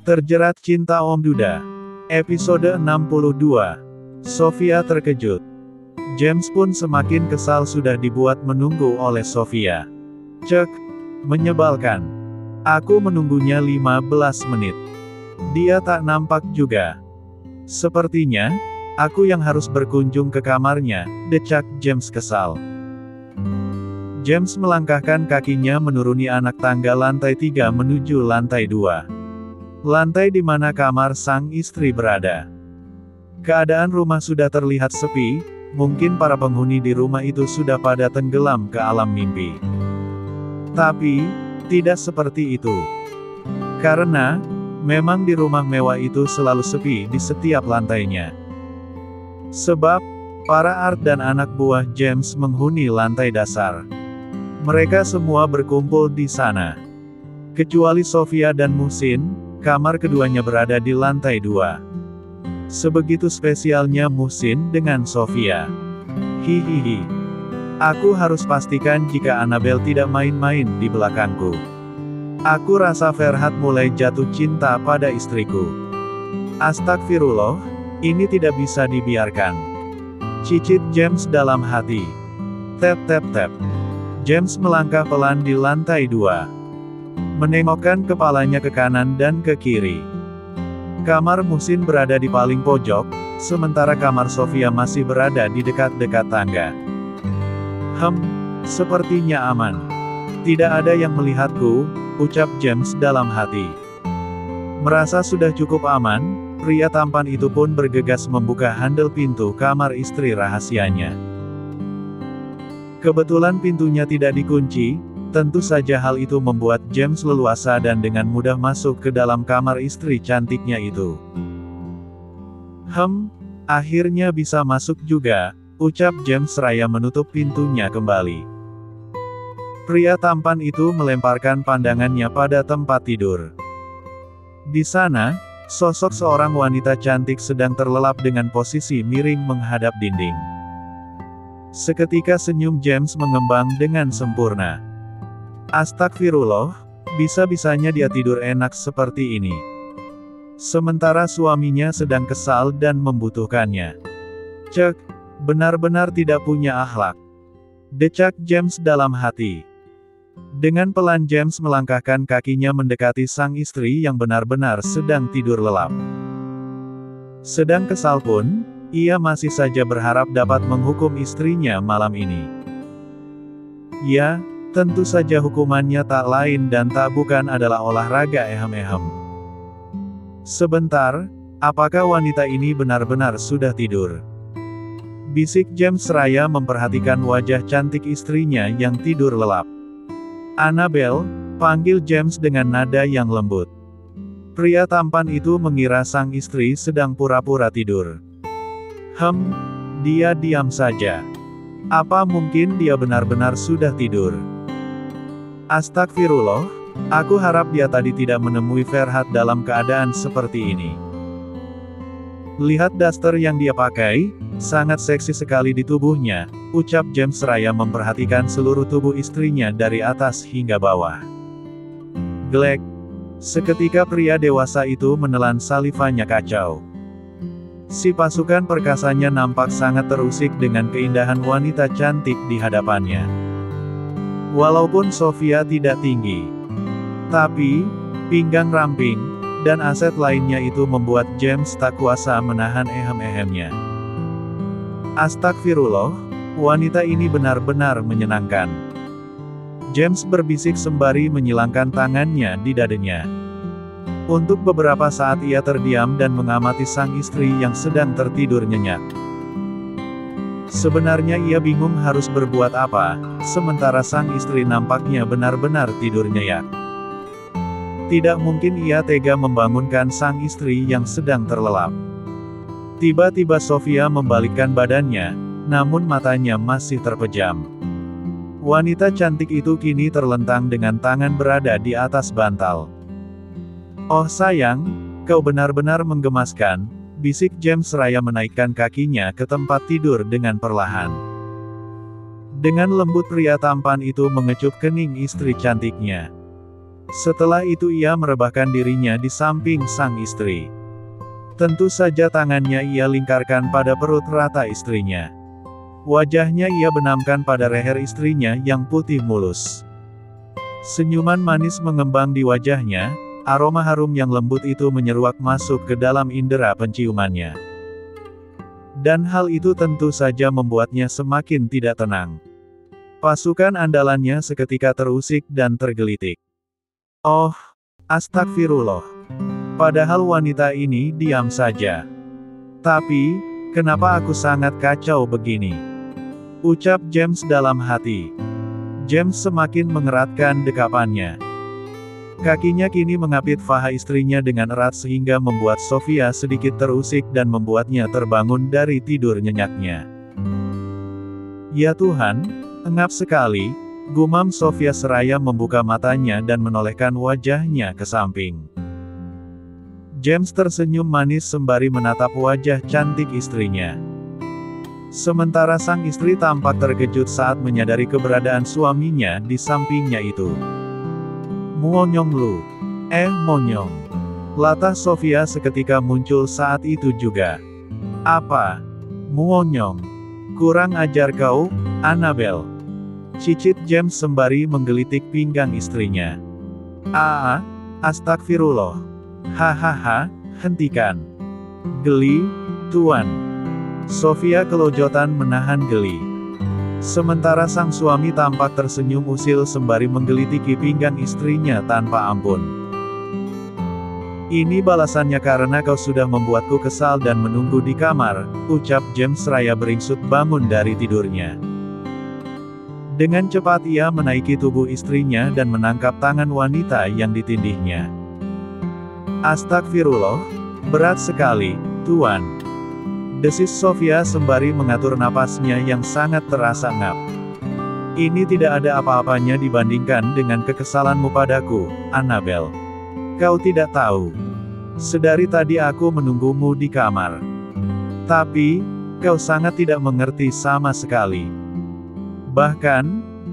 Terjerat Cinta Om Duda. Episode 62. Sofia terkejut. James pun semakin kesal sudah dibuat menunggu oleh Sofia. Cek. Menyebalkan. Aku menunggunya 15 menit. Dia tak nampak juga. Sepertinya, aku yang harus berkunjung ke kamarnya, decak James kesal. James melangkahkan kakinya menuruni anak tangga lantai 3 menuju lantai 2. Lantai di mana kamar sang istri berada. Keadaan rumah sudah terlihat sepi, mungkin para penghuni di rumah itu sudah pada tenggelam ke alam mimpi. Tapi, tidak seperti itu. Karena, memang di rumah mewah itu selalu sepi di setiap lantainya. Sebab, para Art dan anak buah James menghuni lantai dasar. Mereka semua berkumpul di sana. Kecuali Sofia dan Muhsin, kamar keduanya berada di lantai 2. Sebegitu spesialnya Muhsin dengan Sofia. Hihihi. Aku harus pastikan jika Annabel tidak main-main di belakangku. Aku rasa Ferhat mulai jatuh cinta pada istriku. Astagfirullah, ini tidak bisa dibiarkan. Cicit James dalam hati. Tap tap tap. James melangkah pelan di lantai 2. Menengokkan kepalanya ke kanan dan ke kiri. Kamar Muhsin berada di paling pojok, sementara kamar Sofia masih berada di dekat-dekat tangga. Sepertinya aman. Tidak ada yang melihatku, ucap James dalam hati. Merasa sudah cukup aman, pria tampan itu pun bergegas membuka handle pintu kamar istri rahasianya. Kebetulan pintunya tidak dikunci, tentu saja hal itu membuat James leluasa dan dengan mudah masuk ke dalam kamar istri cantiknya itu. Akhirnya bisa masuk juga, ucap James seraya menutup pintunya kembali. Pria tampan itu melemparkan pandangannya pada tempat tidur. Di sana, sosok seorang wanita cantik sedang terlelap dengan posisi miring menghadap dinding. Seketika senyum James mengembang dengan sempurna. Astagfirullah, bisa-bisanya dia tidur enak seperti ini. Sementara suaminya sedang kesal dan membutuhkannya. Cek, benar-benar tidak punya akhlak. Decak James dalam hati. Dengan pelan James melangkahkan kakinya mendekati sang istri yang benar-benar sedang tidur lelap. Sedang kesal pun, ia masih saja berharap dapat menghukum istrinya malam ini. Ya, tentu saja hukumannya tak lain dan tak bukan adalah olahraga ehem-ehem. Sebentar, apakah wanita ini benar-benar sudah tidur? Bisik James seraya memperhatikan wajah cantik istrinya yang tidur lelap. Annabel, panggil James dengan nada yang lembut. Pria tampan itu mengira sang istri sedang pura-pura tidur. Dia diam saja. Apa mungkin dia benar-benar sudah tidur? Astagfirullah, aku harap dia tadi tidak menemui Ferhat dalam keadaan seperti ini. Lihat daster yang dia pakai, sangat seksi sekali di tubuhnya, ucap James seraya memperhatikan seluruh tubuh istrinya dari atas hingga bawah. Glek. Seketika pria dewasa itu menelan salivanya kacau. Si pasukan perkasanya nampak sangat terusik dengan keindahan wanita cantik di hadapannya. Walaupun Sofia tidak tinggi, tapi, pinggang ramping, dan aset lainnya itu membuat James tak kuasa menahan ehem-ehemnya. Astagfirullah, wanita ini benar-benar menyenangkan. James berbisik sembari menyilangkan tangannya di dadanya. Untuk beberapa saat ia terdiam dan mengamati sang istri yang sedang tertidur nyenyak. Sebenarnya ia bingung harus berbuat apa, sementara sang istri nampaknya benar-benar tidur nyenyak. Tidak mungkin ia tega membangunkan sang istri yang sedang terlelap. Tiba-tiba Sofia membalikkan badannya, namun matanya masih terpejam. Wanita cantik itu kini terlentang dengan tangan berada di atas bantal. Oh sayang, kau benar-benar menggemaskan, bisik James seraya menaikkan kakinya ke tempat tidur dengan perlahan. Dengan lembut pria tampan itu mengecup kening istri cantiknya. Setelah itu ia merebahkan dirinya di samping sang istri. Tentu saja tangannya ia lingkarkan pada perut rata istrinya. Wajahnya ia benamkan pada leher istrinya yang putih mulus. Senyuman manis mengembang di wajahnya, aroma harum yang lembut itu menyeruak masuk ke dalam indera penciumannya. Dan hal itu tentu saja membuatnya semakin tidak tenang. Pasukan andalannya seketika terusik dan tergelitik. Oh, astagfirullah. Padahal wanita ini diam saja. Tapi, kenapa aku sangat kacau begini? Ucap James dalam hati. James semakin mengeratkan dekapannya. Kakinya kini mengapit paha istrinya dengan erat sehingga membuat Sofia sedikit terusik dan membuatnya terbangun dari tidur nyenyaknya. Ya Tuhan, engap sekali, gumam Sofia seraya membuka matanya dan menolehkan wajahnya ke samping. James tersenyum manis sembari menatap wajah cantik istrinya. Sementara sang istri tampak terkejut saat menyadari keberadaan suaminya di sampingnya itu. Muonyong lu. Monyong. Latah Sofia seketika muncul saat itu juga. Apa? Muonyong. Kurang ajar kau, Annabel. Cicit James sembari menggelitik pinggang istrinya. Astagfirullah. Hahaha, hentikan. Geli, Tuan. Sofia kelojotan menahan geli. Sementara sang suami tampak tersenyum usil sembari menggelitiki pinggang istrinya tanpa ampun. Ini balasannya karena kau sudah membuatku kesal dan menunggu di kamar, ucap James seraya beringsut bangun dari tidurnya. Dengan cepat ia menaiki tubuh istrinya dan menangkap tangan wanita yang ditindihnya. Astagfirullah, berat sekali, Tuan. Desis Sofia sembari mengatur napasnya yang sangat terasa ngap. Ini tidak ada apa-apanya dibandingkan dengan kekesalanmu padaku, Annabel. Kau tidak tahu. Sedari tadi aku menunggumu di kamar. Tapi, kau sangat tidak mengerti sama sekali. Bahkan,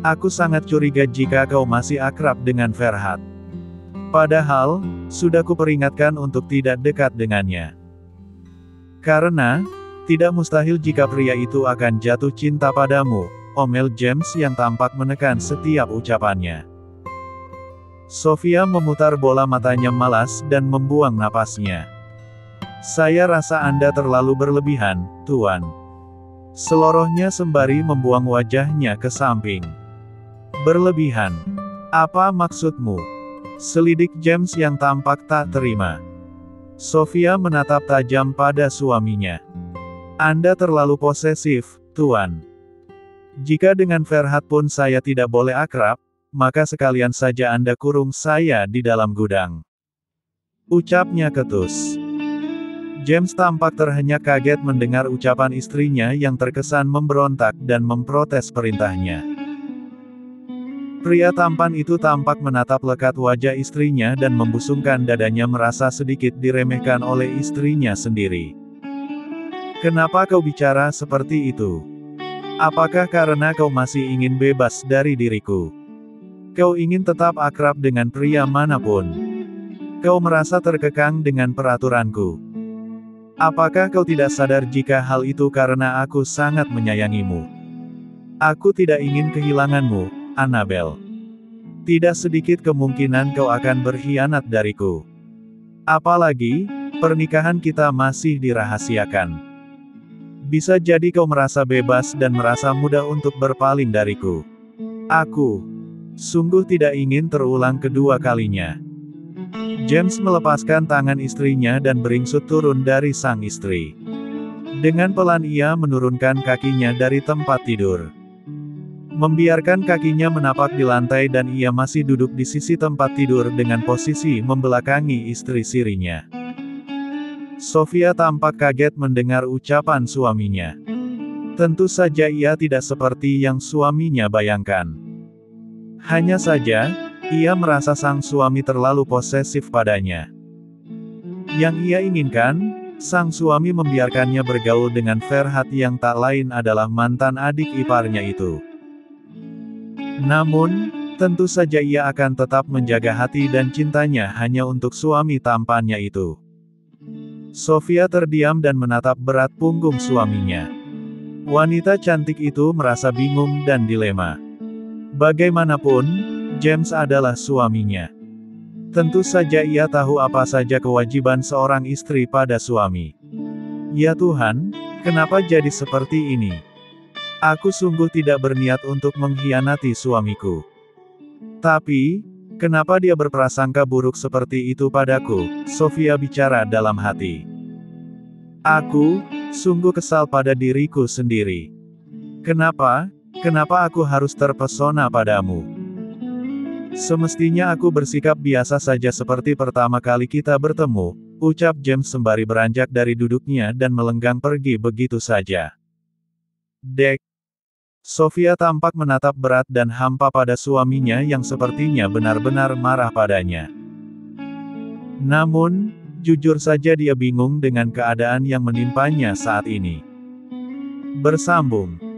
aku sangat curiga jika kau masih akrab dengan Ferhat. Padahal, sudah kuperingatkan untuk tidak dekat dengannya. Karena, tidak mustahil jika pria itu akan jatuh cinta padamu, omel James yang tampak menekan setiap ucapannya. Sofia memutar bola matanya malas dan membuang napasnya. Saya rasa Anda terlalu berlebihan, Tuan. Selorohnya sembari membuang wajahnya ke samping. Berlebihan. Apa maksudmu? Selidik James yang tampak tak terima. Sofia menatap tajam pada suaminya. Anda terlalu posesif, Tuan. Jika dengan Ferhat pun saya tidak boleh akrab, maka sekalian saja Anda kurung saya di dalam gudang. Ucapnya ketus. James tampak terhenyak kaget mendengar ucapan istrinya yang terkesan memberontak dan memprotes perintahnya. Pria tampan itu tampak menatap lekat wajah istrinya dan membusungkan dadanya merasa sedikit diremehkan oleh istrinya sendiri. Kenapa kau bicara seperti itu? Apakah karena kau masih ingin bebas dari diriku? Kau ingin tetap akrab dengan pria manapun? Kau merasa terkekang dengan peraturanku? Apakah kau tidak sadar jika hal itu karena aku sangat menyayangimu? Aku tidak ingin kehilanganmu, Annabel. Tidak sedikit kemungkinan kau akan berkhianat dariku. Apalagi, pernikahan kita masih dirahasiakan. Bisa jadi kau merasa bebas dan merasa mudah untuk berpaling dariku. Aku sungguh tidak ingin terulang kedua kalinya. James melepaskan tangan istrinya dan beringsut turun dari sang istri. Dengan pelan ia menurunkan kakinya dari tempat tidur. Membiarkan kakinya menapak di lantai dan ia masih duduk di sisi tempat tidur dengan posisi membelakangi istri sirinya. Sofia tampak kaget mendengar ucapan suaminya. Tentu saja ia tidak seperti yang suaminya bayangkan. Hanya saja, ia merasa sang suami terlalu posesif padanya. Yang ia inginkan, sang suami membiarkannya bergaul dengan Ferhat yang tak lain adalah mantan adik iparnya itu. Namun, Tentu saja ia akan tetap menjaga hati dan cintanya hanya untuk suami tampannya itu. Sofia terdiam dan menatap berat punggung suaminya. Wanita cantik itu merasa bingung dan dilema. Bagaimanapun, James adalah suaminya. Tentu saja ia tahu apa saja kewajiban seorang istri pada suami. Ya Tuhan, kenapa jadi seperti ini? Aku sungguh tidak berniat untuk mengkhianati suamiku. Tapi, kenapa dia berprasangka buruk seperti itu padaku? Sofia bicara dalam hati. Aku sungguh kesal pada diriku sendiri. Kenapa aku harus terpesona padamu? Semestinya aku bersikap biasa saja seperti pertama kali kita bertemu, ucap James sembari beranjak dari duduknya dan melenggang pergi begitu saja. Dek. Sofia tampak menatap berat dan hampa pada suaminya yang sepertinya benar-benar marah padanya. Namun, jujur saja dia bingung dengan keadaan yang menimpanya saat ini. Bersambung.